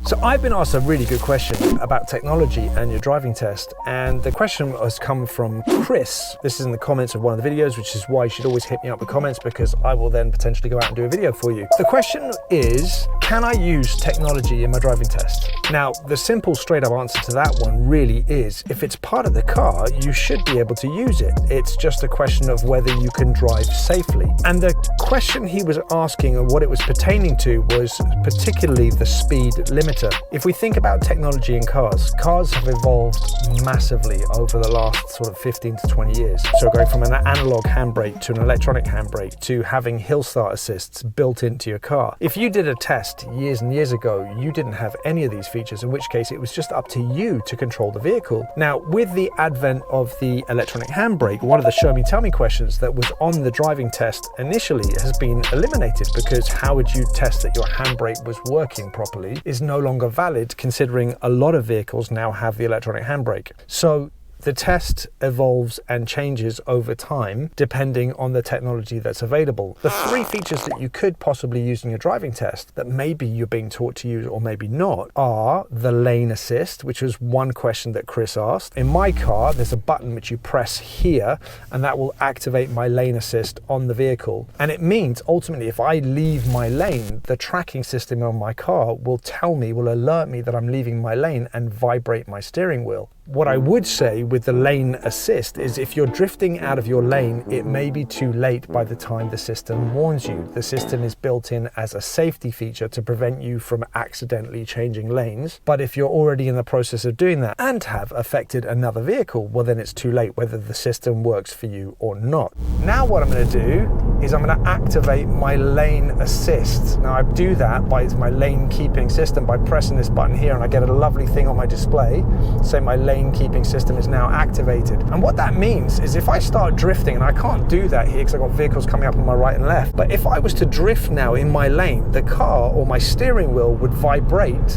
So I've been asked a really good question about technology and your driving test, and the question has come from Chris. This is in the comments of one of the videos, which is why you should always hit me up with comments, because I will then potentially go out and do a video for you. The question is, can I use technology in my driving test? Now, the simple straight up answer to that one really is, if it's part of the car, you should be able to use it. It's just a question of whether you can drive safely. And the question he was asking, and what it was pertaining to, was particularly the speed limiter. If we think about technology in cars have evolved massively over the last sort of 15 to 20 years. So going from an analog handbrake to an electronic handbrake to having hill start assists built into your car. If you did a test years and years ago, you didn't have any of these features, in which case it was just up to you to control the vehicle. Now, with the advent of the electronic handbrake, one of the show me tell me questions that was on the driving test initially has been eliminated, because how would you test that your handbrake was working properly is no longer valid, considering a lot of vehicles now have the electronic handbrake. So the test evolves and changes over time depending on the technology that's available. The three features that you could possibly use in your driving test that maybe you're being taught to use or maybe not are the lane assist, which was one question that Chris asked. In my car, there's a button which you press here and that will activate my lane assist on the vehicle. And it means ultimately if I leave my lane, the tracking system on my car will alert me that I'm leaving my lane and vibrate my steering wheel. What I would say with the lane assist is if you're drifting out of your lane, it may be too late by the time the system warns you. The system is built in as a safety feature to prevent you from accidentally changing lanes. But if you're already in the process of doing that and have affected another vehicle, well then it's too late, whether the system works for you or not. Now what I'm going to do is I'm going to activate my lane assist. Now I do that by my lane keeping system by pressing this button here, and I get a lovely thing on my display saying my lane keeping system is now activated. And what that means is if I start drifting, and I can't do that here because I've got vehicles coming up on my right and left, but if I was to drift now in my lane, the car or my steering wheel would vibrate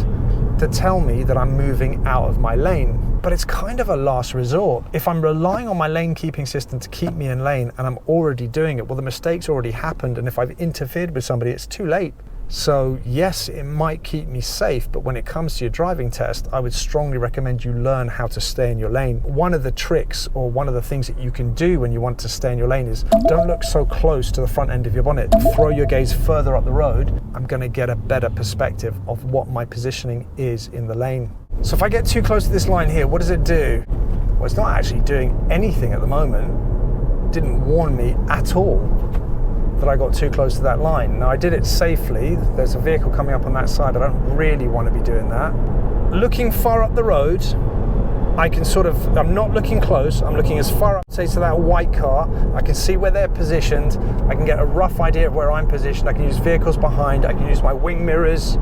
to tell me that I'm moving out of my lane. But it's kind of a last resort. If I'm relying on my lane keeping system to keep me in lane and I'm already doing it, well, the mistake's already happened, and if I've interfered with somebody, it's too late. So yes, it might keep me safe, but when it comes to your driving test, I would strongly recommend you learn how to stay in your lane. One of the tricks, or one of the things that you can do when you want to stay in your lane, is don't look so close to the front end of your bonnet. Throw your gaze further up the road. I'm going to get a better perspective of what my positioning is in the lane. So if I get too close to this line here, what does it do? Well, it's not actually doing anything at the moment. It didn't warn me at all that I got too close to that line. Now I did it safely. There's a vehicle coming up on that side. I don't really want to be doing that. Looking far up the road, I'm not looking close, I'm looking as far up, say, to that white car. I can see where they're positioned. I can get a rough idea of where I'm positioned. I can use vehicles behind. I can use my wing mirrors.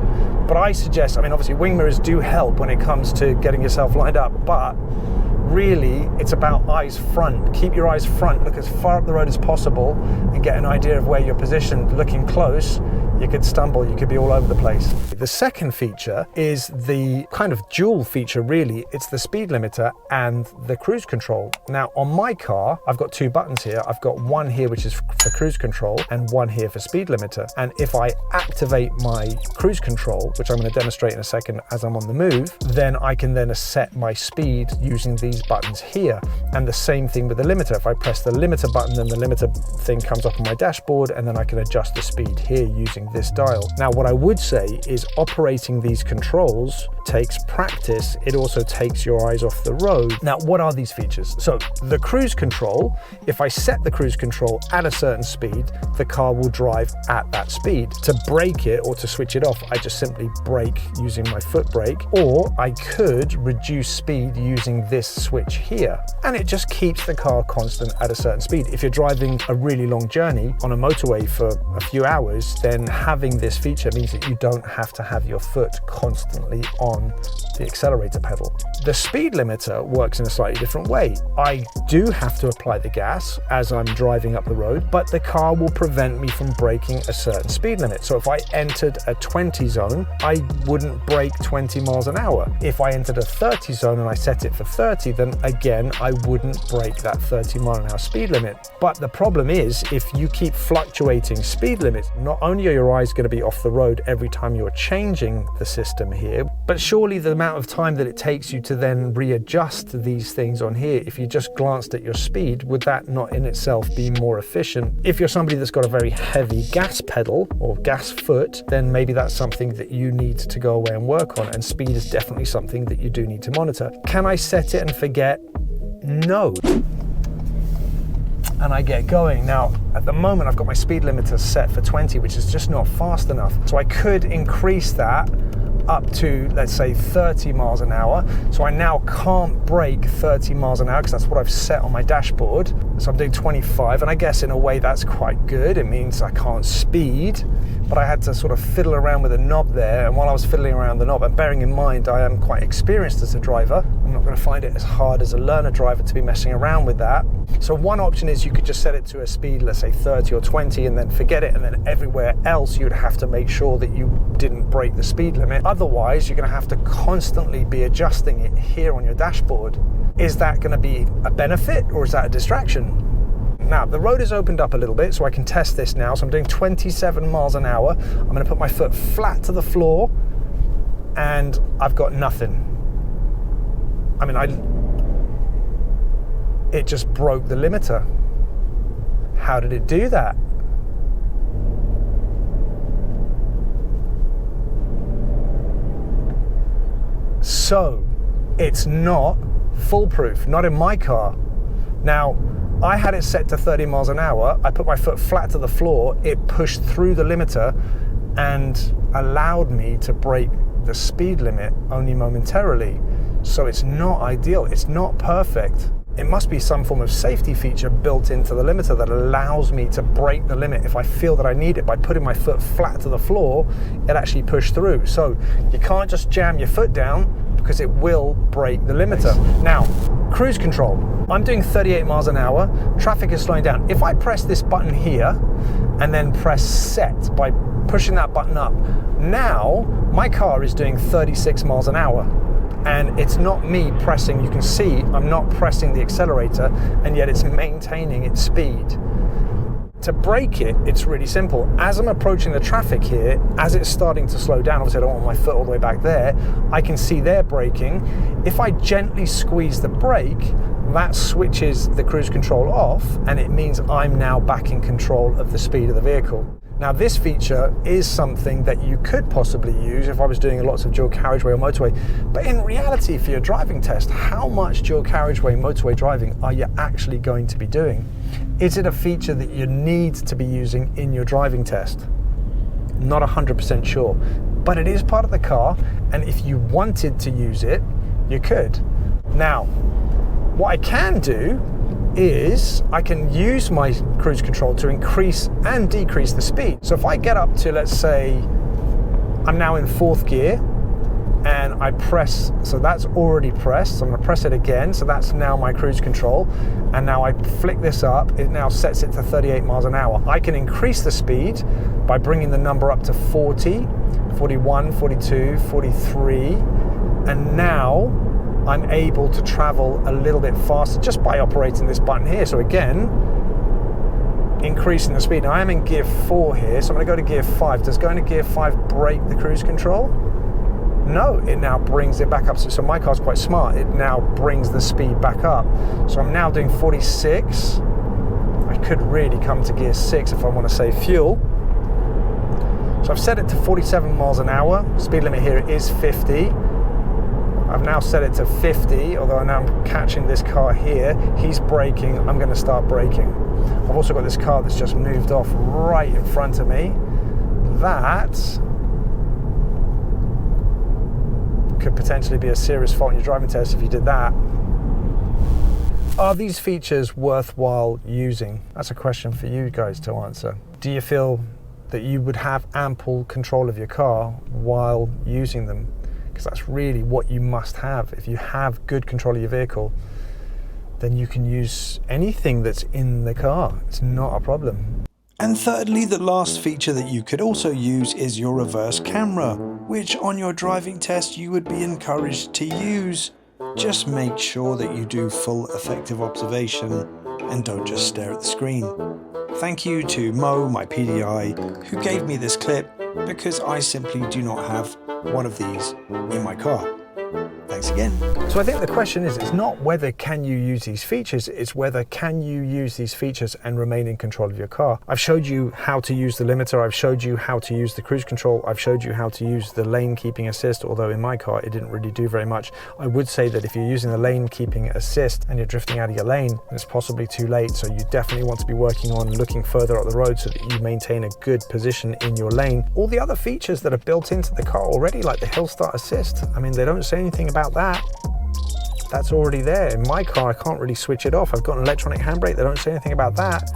But I suggest, obviously wing mirrors do help when it comes to getting yourself lined up, but really it's about eyes front. Keep your eyes front, look as far up the road as possible and get an idea of where you're positioned. Looking close, you could stumble, you could be all over the place. The second feature is the kind of dual feature really. It's the speed limiter and the cruise control. Now on my car, I've got two buttons here. I've got one here which is for cruise control and one here for speed limiter. And if I activate my cruise control, which I'm going to demonstrate in a second as I'm on the move, then I can then set my speed using these buttons here. And the same thing with the limiter. If I press the limiter button, then the limiter thing comes up on my dashboard, and then I can adjust the speed here using this dial. Now what I would say is operating these controls takes practice. It also takes your eyes off the road. Now what are these features? So the cruise control, if I set the cruise control at a certain speed, the car will drive at that speed. To brake it or to switch it off, I just simply brake using my foot brake, or I could reduce speed using this switch here, and it just keeps the car constant at a certain speed. If you're driving a really long journey on a motorway for a few hours, then having this feature means that you don't have to have your foot constantly on the accelerator pedal. The speed limiter works in a slightly different way. I do have to apply the gas as I'm driving up the road, but the car will prevent me from braking a certain speed limit. So if I entered a 20 zone, I wouldn't brake 20 miles an hour. If I entered a 30 zone and I set it for 30, then again, I wouldn't brake that 30 mile an hour speed limit. But the problem is, if you keep fluctuating speed limits, not only are your your eyes going to be off the road every time you're changing the system here. But surely the amount of time that it takes you to then readjust these things on here, if you just glanced at your speed, would that not in itself be more efficient? If you're somebody that's got a very heavy gas pedal or gas foot, then maybe that's something that you need to go away and work on, and speed is definitely something that you do need to monitor. Can I set it and forget? No. And I get going. Now, at the moment, I've got my speed limiter set for 20, which is just not fast enough. So I could increase that up to, let's say, 30 miles an hour. So I now can't brake 30 miles an hour because that's what I've set on my dashboard. So I'm doing 25, and I guess in a way that's quite good. It means I can't speed, but I had to sort of fiddle around with a knob there. And while I was fiddling around the knob, and bearing in mind I am quite experienced as a driver, I'm not going to find it as hard as a learner driver to be messing around with that. So one option is you could just set it to a speed, let's say 30 or 20, and then forget it, and then everywhere else you'd have to make sure that you didn't break the speed limit. Otherwise, you're going to have to constantly be adjusting it here on your dashboard. Is that going to be a benefit, or is that a distraction? Now, the road has opened up a little bit, so I can test this now. So I'm doing 27 miles an hour. I'm going to put my foot flat to the floor, and I've got nothing. I mean, it just broke the limiter. How did it do that? So, it's not foolproof, not in my car. Now, I had it set to 30 miles an hour. I put my foot flat to the floor. It pushed through the limiter and allowed me to break the speed limit only momentarily. So it's not ideal. It's not perfect. It must be some form of safety feature built into the limiter that allows me to break the limit if I feel that I need it. By putting my foot flat to the floor, it actually pushed through. So you can't just jam your foot down because it will break the limiter. Now, cruise control. I'm doing 38 miles an hour. Traffic is slowing down. If I press this button here and then press set by pushing that button up, now my car is doing 36 miles an hour. And it's not me pressing, you can see I'm not pressing the accelerator, and yet it's maintaining its speed. To brake it, it's really simple. As I'm approaching the traffic here, as it's starting to slow down, obviously I don't want my foot all the way back there, I can see they're braking. If I gently squeeze the brake, that switches the cruise control off, and it means I'm now back in control of the speed of the vehicle. Now, this feature is something that you could possibly use if I was doing lots of dual carriageway or motorway. But in reality, for your driving test, how much dual carriageway motorway driving are you actually going to be doing? Is it a feature that you need to be using in your driving test? Not 100% sure, but it is part of the car, and if you wanted to use it, you could. Now, what I can do is I can use my cruise control to increase and decrease the speed. So if I get up to, let's say, I'm now in 4th gear, and I press, so that's already pressed, so I'm going to press it again, so that's now my cruise control, and now I flick this up, it now sets it to 38 miles an hour. I can increase the speed by bringing the number up to 40, 41, 42, 43, and now I'm able to travel a little bit faster just by operating this button here. So again, increasing the speed. Now I am in gear 4 here, so I'm going to go to gear 5. Does going to gear 5 break the cruise control? No, it now brings it back up. So my car's quite smart. It now brings the speed back up. So I'm now doing 46. I could really come to gear 6 if I want to save fuel. So I've set it to 47 miles an hour. Speed limit here is 50. I've now set it to 50, although now I'm catching this car here. He's braking, I'm going to start braking. I've also got this car that's just moved off right in front of me. That could potentially be a serious fault in your driving test if you did that. Are these features worthwhile using? That's a question for you guys to answer. Do you feel that you would have ample control of your car while using them? Because that's really what you must have. If you have good control of your vehicle, then you can use anything that's in the car. It's not a problem. And thirdly, the last feature that you could also use is your reverse camera, which on your driving test you would be encouraged to use. Just make sure that you do full effective observation and don't just stare at the screen. Thank you to Mo, my PDI, who gave me this clip because I simply do not have one of these in my car. Thanks again. So I think the question is, it's not whether can you use these features, it's whether can you use these features and remain in control of your car. I've showed you how to use the limiter, I've showed you how to use the cruise control, I've showed you how to use the lane keeping assist, although in my car it didn't really do very much. I would say that if you're using the lane keeping assist and you're drifting out of your lane, it's possibly too late, so you definitely want to be working on looking further up the road so that you maintain a good position in your lane. All the other features that are built into the car already, like the hill start assist, I mean, they don't say anything about that. That's already there. In my car, I can't really switch it off. I've got an electronic handbrake. They don't say anything about that.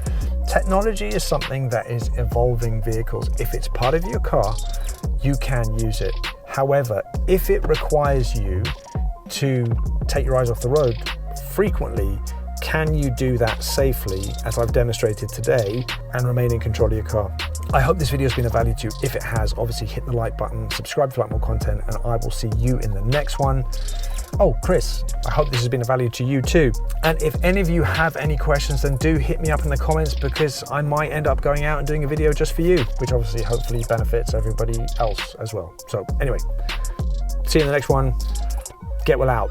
Technology is something that is evolving vehicles. If it's part of your car, you can use it. However, if it requires you to take your eyes off the road frequently, can you do that safely, as I've demonstrated today, and remain in control of your car? I hope this video has been of value to you. If it has, obviously hit the like button, subscribe for more content, and I will see you in the next one. Oh, Chris, I hope this has been of value to you too. And if any of you have any questions, then do hit me up in the comments, because I might end up going out and doing a video just for you, which obviously hopefully benefits everybody else as well. So anyway, see you in the next one. Get well out.